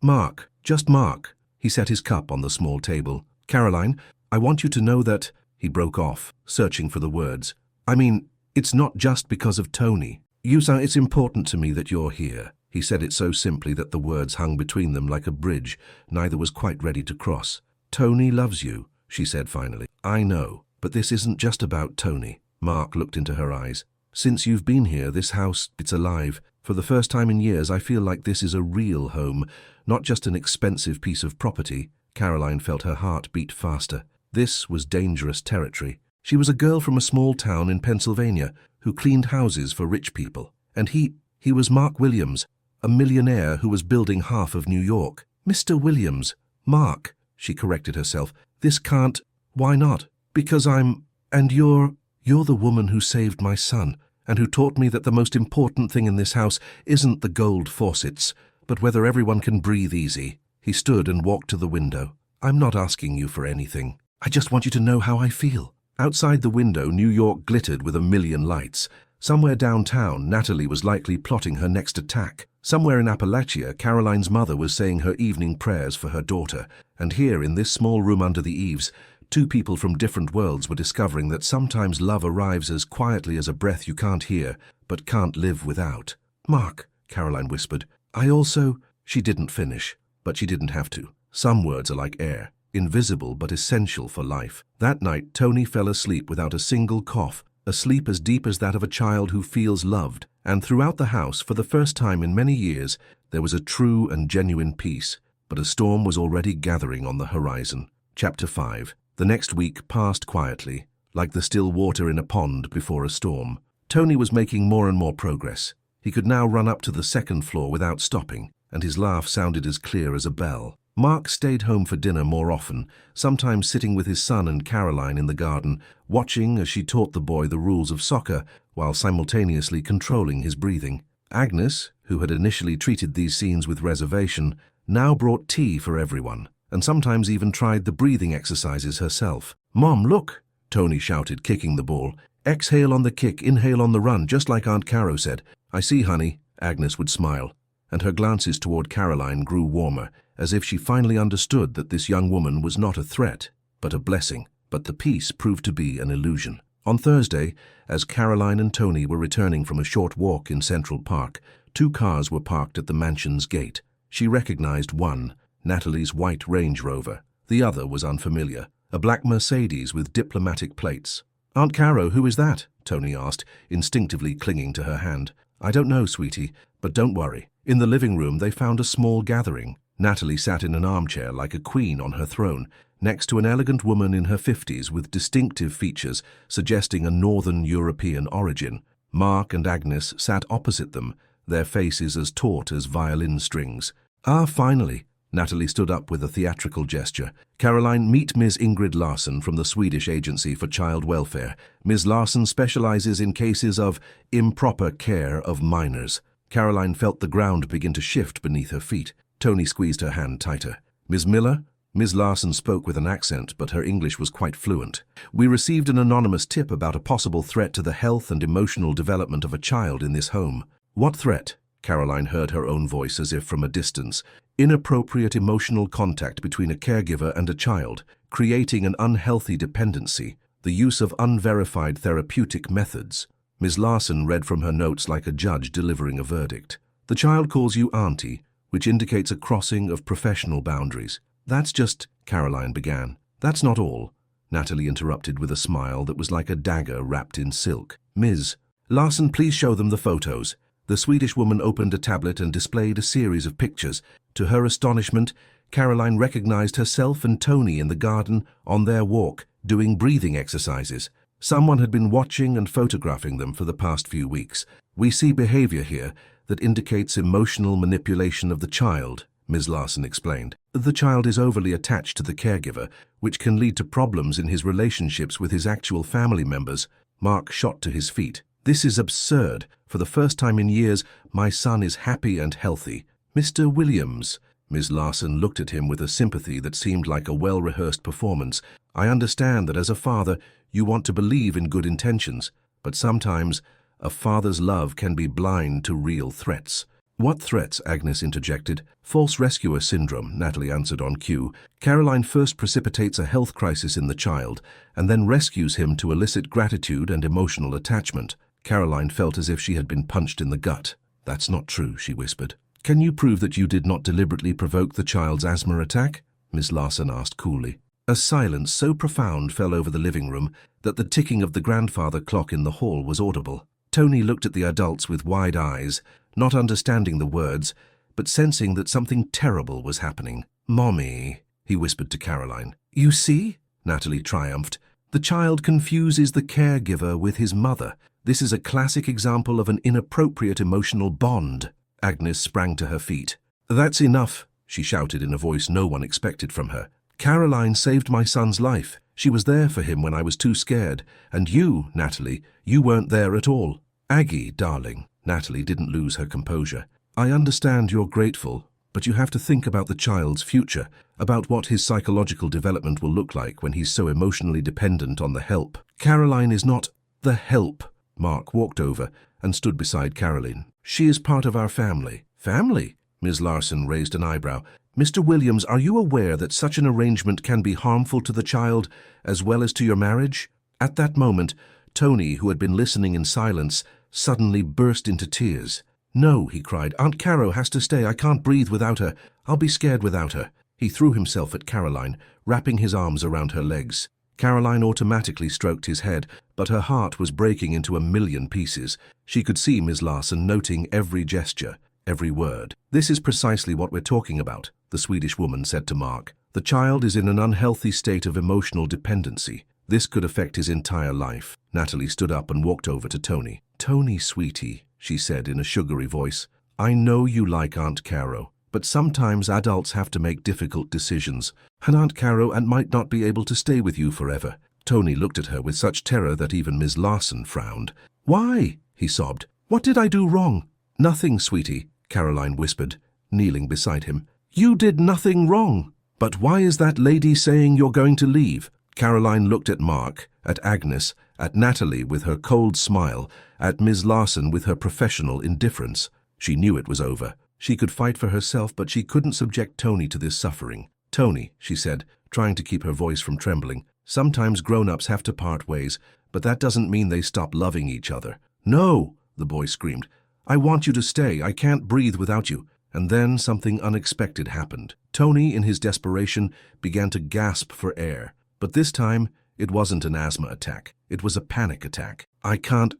S1: Mark, just Mark." He set his cup on the small table. "Caroline, I want you to know that—" He broke off, searching for the words. "I mean, it's not just because of Tony. It's important to me that you're here." He said it so simply that the words hung between them like a bridge neither was quite ready to cross. "Tony loves you," she said finally. "I know, but this isn't just about Tony." Mark looked into her eyes. "Since you've been here, this house, it's alive. For the first time in years, I feel like this is a real home, not just an expensive piece of property." Caroline felt her heart beat faster. This was dangerous territory. She was a girl from a small town in Pennsylvania who cleaned houses for rich people. And he was Mark Williams, a millionaire who was building half of New York. "Mr. Williams, Mark," she corrected herself. "This can't—" "Why not?" "Because and you're the woman who saved my son, and who taught me that the most important thing in this house isn't the gold faucets, but whether everyone can breathe easy." He stood and walked to the window. "I'm not asking you for anything. I just want you to know how I feel." Outside the window, New York glittered with a million lights. Somewhere downtown, Natalie was likely plotting her next attack. Somewhere in Appalachia, Caroline's mother was saying her evening prayers for her daughter. And here, in this small room under the eaves, 2 people from different worlds were discovering that sometimes love arrives as quietly as a breath you can't hear, but can't live without. "Mark," Caroline whispered, "I also—" She didn't finish, but she didn't have to. Some words are like air, invisible but essential for life. That night, Tony fell asleep without a single cough, a sleep as deep as that of a child who feels loved. And throughout the house, for the first time in many years, there was a true and genuine peace. But a storm was already gathering on the horizon. Chapter 5. The next week passed quietly, like the still water in a pond before a storm. Tony was making more and more progress. He could now run up to the 2nd floor without stopping, and his laugh sounded as clear as a bell. Mark stayed home for dinner more often, sometimes sitting with his son and Caroline in the garden, watching as she taught the boy the rules of soccer, while simultaneously controlling his breathing. Agnes, who had initially treated these scenes with reservation, now brought tea for everyone, and sometimes even tried the breathing exercises herself. "Mom, look!" Tony shouted, kicking the ball. "Exhale on the kick, inhale on the run, just like Aunt Caro said." "I see, honey," Agnes would smile, and her glances toward Caroline grew warmer, as if she finally understood that this young woman was not a threat, but a blessing. But the peace proved to be an illusion. On Thursday, as Caroline and Tony were returning from a short walk in Central Park, 2 cars were parked at the mansion's gate. She recognized one, Natalie's white Range Rover. The other was unfamiliar, a black Mercedes with diplomatic plates. "Aunt Caro, who is that?" Tony asked, instinctively clinging to her hand. "I don't know, sweetie, but don't worry." In the living room, they found a small gathering. Natalie sat in an armchair like a queen on her throne, next to an elegant woman in her 50s with distinctive features suggesting a Northern European origin. Mark and Agnes sat opposite them, their faces as taut as violin strings. "Ah, finally!" Natalie stood up with a theatrical gesture. "Caroline, meet Ms. Ingrid Larsson from the Swedish Agency for Child Welfare. Ms. Larsson specializes in cases of improper care of minors." Caroline felt the ground begin to shift beneath her feet. Tony squeezed her hand tighter. "Ms. Miller, Ms. Larson spoke with an accent, but her English was quite fluent. We received an anonymous tip about a possible threat to the health and emotional development of a child in this home. What threat? Caroline heard her own voice as if from a distance. Inappropriate emotional contact between a caregiver and a child, creating an unhealthy dependency. The use of unverified therapeutic methods. Ms. Larson read from her notes like a judge delivering a verdict. The child calls you auntie, which indicates a crossing of professional boundaries. That's just, Caroline began. That's not all, Natalie interrupted with a smile that was like a dagger wrapped in silk. Ms. Larson, please show them the photos. The Swedish woman opened a tablet and displayed a series of pictures. To her astonishment, Caroline recognized herself and Tony in the garden on their walk, doing breathing exercises. Someone had been watching and photographing them for the past few weeks. We see behavior here that indicates emotional manipulation of the child, Ms. Larson explained. The child is overly attached to the caregiver, which can lead to problems in his relationships with his actual family members. Mark shot to his feet. This is absurd. For the first time in years, my son is happy and healthy. Mr. Williams. Ms. Larson looked at him with a sympathy that seemed like a well-rehearsed performance. I understand that as a father, you want to believe in good intentions, but sometimes a father's love can be blind to real threats. What threats? Agnes interjected. False rescuer syndrome, Natalie answered on cue. Caroline first precipitates a health crisis in the child, and then rescues him to elicit gratitude and emotional attachment. Caroline felt as if she had been punched in the gut. That's not true, she whispered. Can you prove that you did not deliberately provoke the child's asthma attack? Ms. Larson asked coolly. A silence so profound fell over the living room that the ticking of the grandfather clock in the hall was audible. Tony looked at the adults with wide eyes, not understanding the words, but sensing that something terrible was happening. Mommy, he whispered to Caroline. You see? Natalie triumphed. The child confuses the caregiver with his mother. This is a classic example of an inappropriate emotional bond. Agnes sprang to her feet. That's enough, she shouted in a voice no one expected from her. Caroline saved my son's life. She was there for him when I was too scared. And you, Natalie, you weren't there at all. Aggie, darling. Natalie didn't lose her composure. I understand you're grateful, but you have to think about the child's future, about what his psychological development will look like when he's so emotionally dependent on the help. Caroline is not the help. Mark walked over and stood beside Caroline. She is part of our family. Family? Ms. Larson raised an eyebrow. Mr. Williams, are you aware that such an arrangement can be harmful to the child as well as to your marriage? At that moment, Tony, who had been listening in silence, suddenly burst into tears. No, he cried. Aunt Caro has to stay. I can't breathe without her. I'll be scared without her. He threw himself at Caroline, wrapping his arms around her legs. Caroline automatically stroked his head, but her heart was breaking into a million pieces. She could see Ms. Larson noting every gesture, every word. This is precisely what we're talking about, the Swedish woman said to Mark. The child is in an unhealthy state of emotional dependency. This could affect his entire life. Natalie stood up and walked over to Tony. Tony, sweetie, she said in a sugary voice, I know you like Aunt Caro, but sometimes adults have to make difficult decisions, and Aunt Caro might not be able to stay with you forever. Tony looked at her with such terror that even Ms. Larson frowned. Why? He sobbed. What did I do wrong? Nothing, sweetie, Caroline whispered, kneeling beside him. You did nothing wrong. But why is that lady saying you're going to leave? Caroline looked at Mark, at Agnes, at Natalie with her cold smile, at Ms. Larson with her professional indifference. She knew it was over. She could fight for herself, but she couldn't subject Tony to this suffering. Tony, she said, trying to keep her voice from trembling, sometimes grown-ups have to part ways, but that doesn't mean they stop loving each other. No, the boy screamed. I want you to stay. I can't breathe without you. And then something unexpected happened. Tony, in his desperation, began to gasp for air. But this time, it wasn't an asthma attack. It was a panic attack. I can't,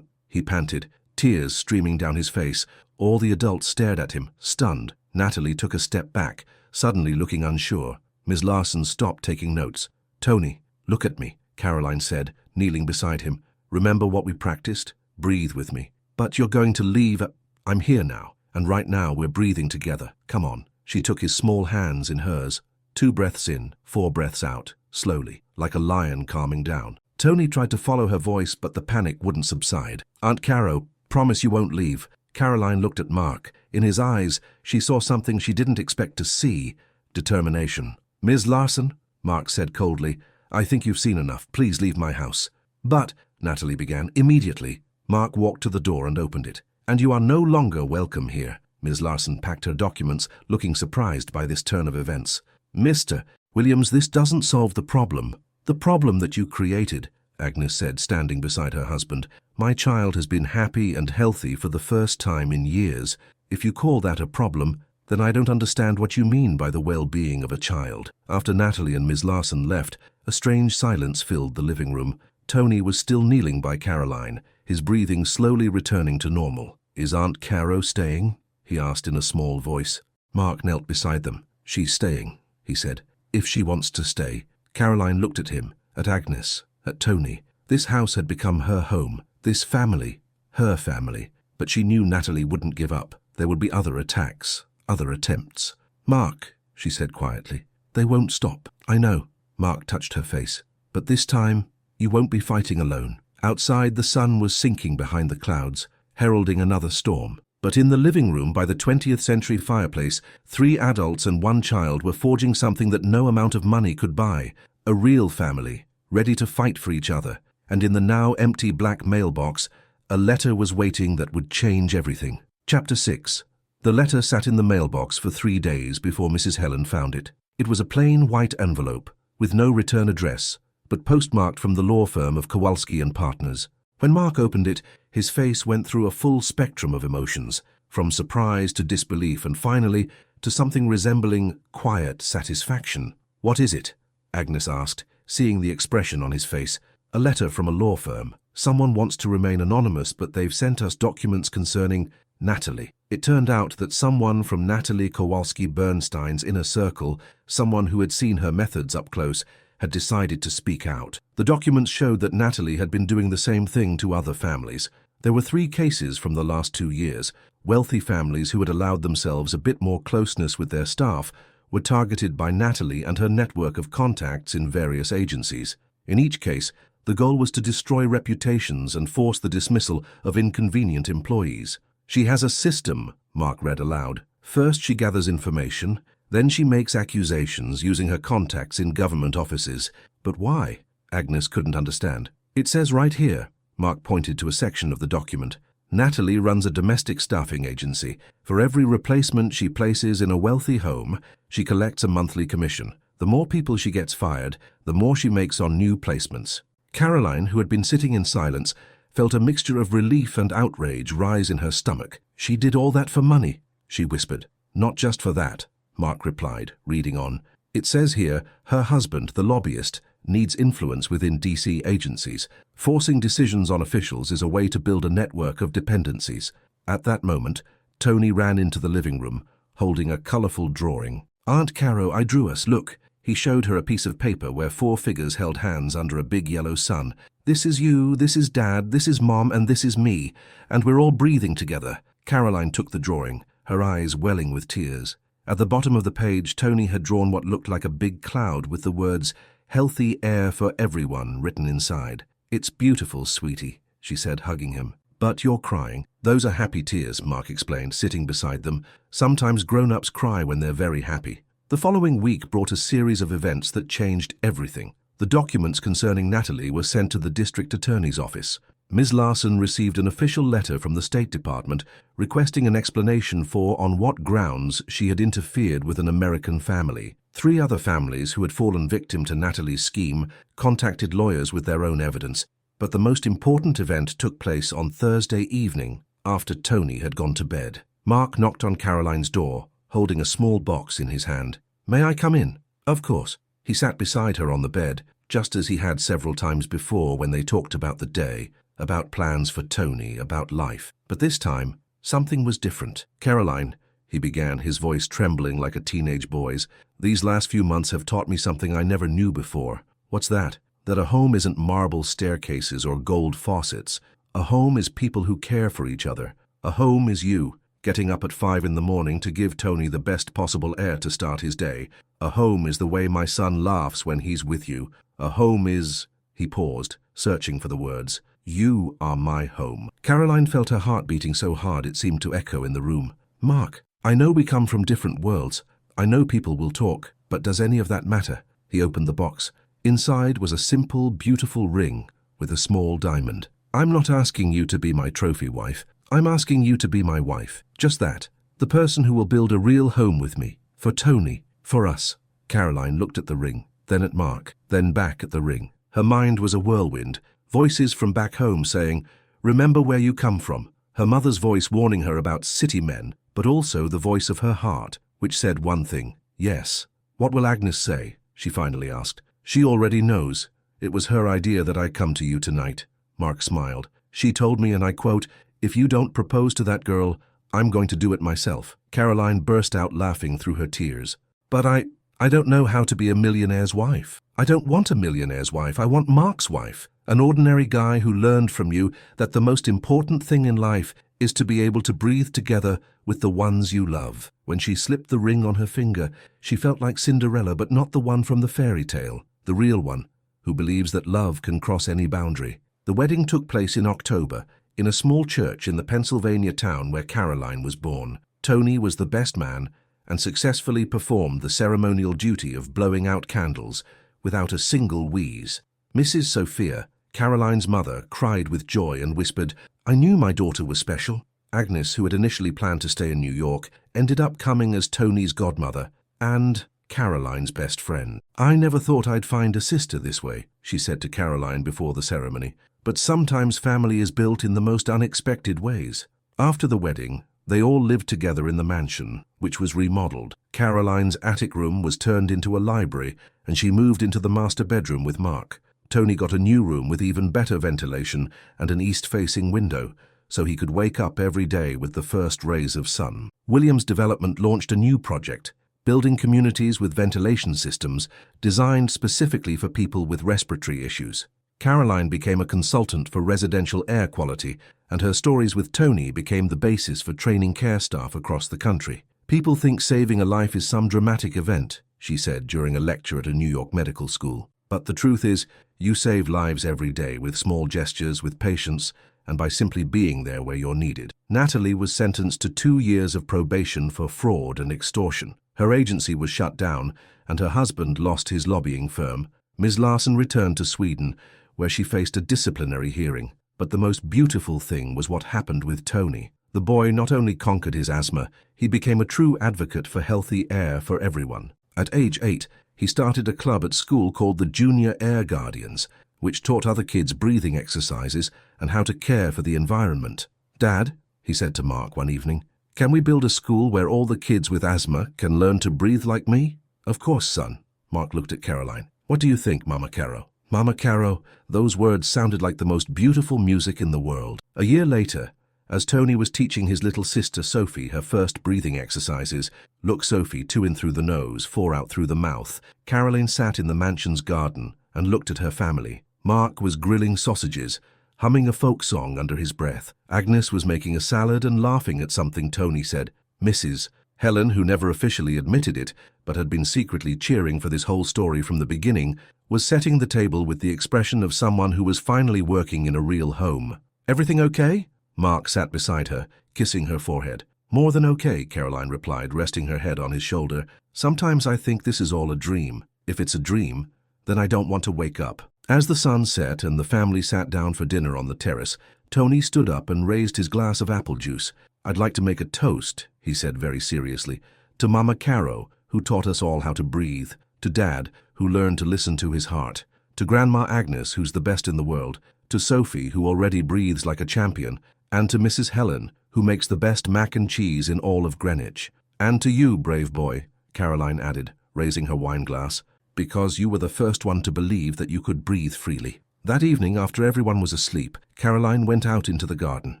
S1: he panted, tears streaming down his face. All the adults stared at him, stunned. Natalie took a step back, suddenly looking unsure. Ms. Larson stopped taking notes. Tony, look at me, Caroline said, kneeling beside him. Remember what we practiced? Breathe with me. But you're going to leave. I'm here now, and right now we're breathing together. Come on. She took his small hands in hers. 2 breaths in, 4 breaths out, slowly, like a lion calming down. Tony tried to follow her voice, but the panic wouldn't subside. Aunt Caro, promise you won't leave. Caroline looked at Mark. In his eyes, she saw something she didn't expect to see. Determination. "Ms. Larson," Mark said coldly, "I think you've seen enough. Please leave my house." "But," Natalie began, "immediately." Mark walked to the door and opened it. "And you are no longer welcome here." Ms. Larson packed her documents, looking surprised by this turn of events. "Mr. Williams, this doesn't solve the problem. The problem that you created," Agnes said, standing beside her husband. "My child has been happy and healthy for the first time in years. If you call that a problem, then I don't understand what you mean by the well-being of a child." After Natalie and Ms. Larson left, a strange silence filled the living room. Tony was still kneeling by Caroline, his breathing slowly returning to normal. "Is Aunt Caro staying?" he asked in a small voice. Mark knelt beside them. "She's staying," he said. "If she wants to stay." Caroline looked at him, at Agnes, at Tony. This house had become her home, this family, her family. But she knew Natalie wouldn't give up. There would be other attacks, other attempts. "Mark," she said quietly, "they won't stop." "I know." Mark touched her face. "But this time, you won't be fighting alone." Outside, the sun was sinking behind the clouds, heralding another storm. But in the living room by the 20th century fireplace, 3 adults and 1 child were forging something that no amount of money could buy. A real family, ready to fight for each other. And in the now empty black mailbox, a letter was waiting that would change everything. Chapter 6. The letter sat in the mailbox for 3 days before Mrs. Helen found it. It was a plain white envelope, with no return address, but postmarked from the law firm of Kowalski and Partners. When Mark opened it, his face went through a full spectrum of emotions, from surprise to disbelief and finally to something resembling quiet satisfaction. "What is it?" Agnes asked, seeing the expression on his face. "A letter from a law firm. Someone wants to remain anonymous, but they've sent us documents concerning Natalie." It turned out that someone from Natalie Kowalski-Bernstein's inner circle, someone who had seen her methods up close, had decided to speak out. The documents showed that Natalie had been doing the same thing to other families. There were 3 cases from the last 2 years. Wealthy families who had allowed themselves a bit more closeness with their staff were targeted by Natalie and her network of contacts in various agencies. In each case, the goal was to destroy reputations and force the dismissal of inconvenient employees. "She has a system," Mark read aloud. "First she gathers information, then she makes accusations using her contacts in government offices. But why?" Agnes couldn't understand. "It says right here," Mark pointed to a section of the document. "Natalie runs a domestic staffing agency. For every replacement she places in a wealthy home, she collects a monthly commission. The more people she gets fired, the more she makes on new placements." Caroline, who had been sitting in silence, felt a mixture of relief and outrage rise in her stomach. "She did all that for money," she whispered. "Not just for that," Mark replied, reading on. "It says here, her husband, the lobbyist, needs influence within DC agencies. Forcing decisions on officials is a way to build a network of dependencies." At that moment, Tony ran into the living room, holding a colorful drawing. "Aunt Caro, I drew us, look." He showed her a piece of paper where 4 figures held hands under a big yellow sun. "This is you, this is Dad, this is Mom, and this is me. And we're all breathing together." Caroline took the drawing, her eyes welling with tears. At the bottom of the page, Tony had drawn what looked like a big cloud with the words, "Healthy air for everyone," written inside. "It's beautiful, sweetie," she said, hugging him. "But you're crying." "Those are happy tears," Mark explained, sitting beside them. "Sometimes grown-ups cry when they're very happy." The following week brought a series of events that changed everything. The documents concerning Natalie were sent to the district attorney's office. Ms. Larson received an official letter from the State Department requesting an explanation for on what grounds she had interfered with an American family. 3 other families who had fallen victim to Natalie's scheme contacted lawyers with their own evidence. But the most important event took place on Thursday evening, after Tony had gone to bed. Mark knocked on Caroline's door, holding a small box in his hand. "May I come in?" "Of course." He sat beside her on the bed, just as he had several times before when they talked about the day, about plans for Tony, about life. But this time, something was different. "Caroline," he began, his voice trembling like a teenage boy's, "these last few months have taught me something I never knew before." "What's that?" "That a home isn't marble staircases or gold faucets. A home is people who care for each other. A home is you, getting up at 5 in the morning to give Tony the best possible air to start his day. A home is the way my son laughs when he's with you. A home is—" He paused, searching for the words. "You are my home." Caroline felt her heart beating so hard it seemed to echo in the room. "Mark, I know we come from different worlds. I know people will talk, but does any of that matter? He opened the box. Inside was a simple, beautiful ring with a small diamond. I'm not asking you to be my trophy wife. I'm asking you to be my wife. Just that. The person who will build a real home with me. For Tony. For us. Caroline looked at the ring, then at Mark, then back at the ring. Her mind was a whirlwind. Voices from back home saying, "Remember where you come from." Her mother's voice warning her about city men, but also the voice of her heart, which said one thing, yes. What will Agnes say? She finally asked. She already knows. It was her idea that I come to you tonight. Mark smiled. She told me, and I quote, "If you don't propose to that girl, I'm going to do it myself." Caroline burst out laughing through her tears. But I don't know how to be a millionaire's wife. I don't want a millionaire's wife. I want Mark's wife. An ordinary guy who learned from you that the most important thing in life is to be able to breathe together with the ones you love. When she slipped the ring on her finger, she felt like Cinderella, but not the one from the fairy tale, the real one, who believes that love can cross any boundary. The wedding took place in October, in a small church in the Pennsylvania town where Caroline was born. Tony was the best man and successfully performed the ceremonial duty of blowing out candles without a single wheeze. Mrs. Sophia, Caroline's mother, cried with joy and whispered, "I knew my daughter was special." Agnes, who had initially planned to stay in New York, ended up coming as Tony's godmother and Caroline's best friend. "I never thought I'd find a sister this way," she said to Caroline before the ceremony. "But sometimes family is built in the most unexpected ways." After the wedding, they all lived together in the mansion, which was remodeled. Caroline's attic room was turned into a library, and she moved into the master bedroom with Mark. Tony got a new room with even better ventilation and an east-facing window, so he could wake up every day with the first rays of sun. Williams Development launched a new project, building communities with ventilation systems designed specifically for people with respiratory issues. Caroline became a consultant for residential air quality, and her stories with Tony became the basis for training care staff across the country. "People think saving a life is some dramatic event," she said during a lecture at a New York medical school. "But the truth is, you save lives every day with small gestures, with patience, and by simply being there where you're needed." Natalie was sentenced to 2 years of probation for fraud and extortion. Her agency was shut down, and her husband lost his lobbying firm. Ms. Larson returned to Sweden, where she faced a disciplinary hearing. But the most beautiful thing was what happened with Tony. The boy not only conquered his asthma, he became a true advocate for healthy air for everyone. At age 8, he started a club at school called the Junior Air Guardians, which taught other kids breathing exercises and how to care for the environment. "Dad," he said to Mark one evening, "can we build a school where all the kids with asthma can learn to breathe like me?" "Of course, son." Mark looked at Caroline. "What do you think, Mama Caro?" Mama Caro, those words sounded like the most beautiful music in the world. A year later, as Tony was teaching his little sister Sophie her first breathing exercises, "Look, Sophie, 2 in through the nose, 4 out through the mouth," Caroline sat in the mansion's garden and looked at her family. Mark was grilling sausages, humming a folk song under his breath. Agnes was making a salad and laughing at something Tony said. Mrs. Helen, who never officially admitted it, but had been secretly cheering for this whole story from the beginning, was setting the table with the expression of someone who was finally working in a real home. "Everything okay?" Mark sat beside her, kissing her forehead. "More than okay," Caroline replied, resting her head on his shoulder. "Sometimes I think this is all a dream. If it's a dream, then I don't want to wake up." As the sun set and the family sat down for dinner on the terrace, Tony stood up and raised his glass of apple juice. "I'd like to make a toast," he said very seriously, "to Mama Caro, who taught us all how to breathe, to Dad, who learned to listen to his heart, to Grandma Agnes, who's the best in the world, to Sophie, who already breathes like a champion, and to Mrs. Helen, who makes the best mac and cheese in all of Greenwich. And to you, brave boy," Caroline added, raising her wine glass, "because you were the first one to believe that you could breathe freely." That evening, after everyone was asleep, Caroline went out into the garden.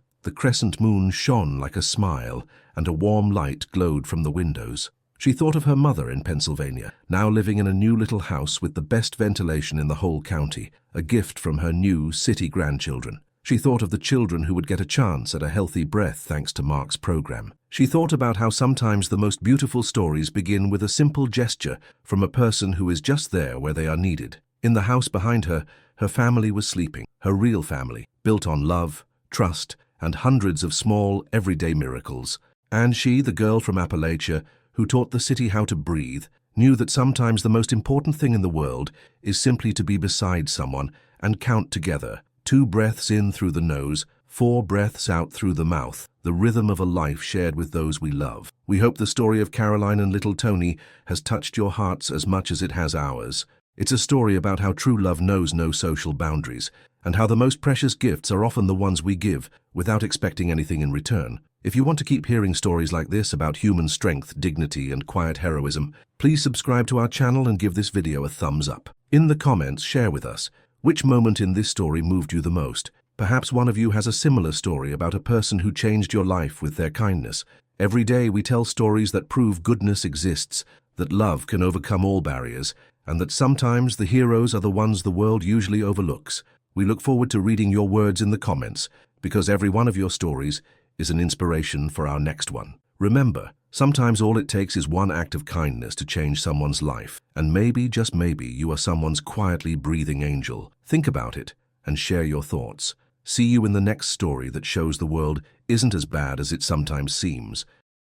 S1: The crescent moon shone like a smile, and a warm light glowed from the windows. She thought of her mother in Pennsylvania, now living in a new little house with the best ventilation in the whole county, a gift from her new city grandchildren. She thought of the children who would get a chance at a healthy breath thanks to Mark's program. She thought about how sometimes the most beautiful stories begin with a simple gesture from a person who is just there where they are needed. In the house behind her, her family was sleeping, her real family, built on love, trust, and hundreds of small, everyday miracles. And she, the girl from Appalachia, who taught the city how to breathe, knew that sometimes the most important thing in the world is simply to be beside someone and count together. 2 breaths in through the nose, 4 breaths out through the mouth, the rhythm of a life shared with those we love. We hope the story of Caroline and little Tony has touched your hearts as much as it has ours. It's a story about how true love knows no social boundaries, and how the most precious gifts are often the ones we give without expecting anything in return. If you want to keep hearing stories like this about human strength, dignity, and quiet heroism, please subscribe to our channel and give this video a thumbs up. In the comments, share with us which moment in this story moved you the most. Perhaps one of you has a similar story about a person who changed your life with their kindness. Every day we tell stories that prove goodness exists, that love can overcome all barriers, and that sometimes the heroes are the ones the world usually overlooks. We look forward to reading your words in the comments, because every one of your stories is an inspiration for our next one. Remember, sometimes all it takes is one act of kindness to change someone's life, and maybe, just maybe, you are someone's quietly breathing angel. Think about it and share your thoughts. See you in the next story that shows the world isn't as bad as it sometimes seems.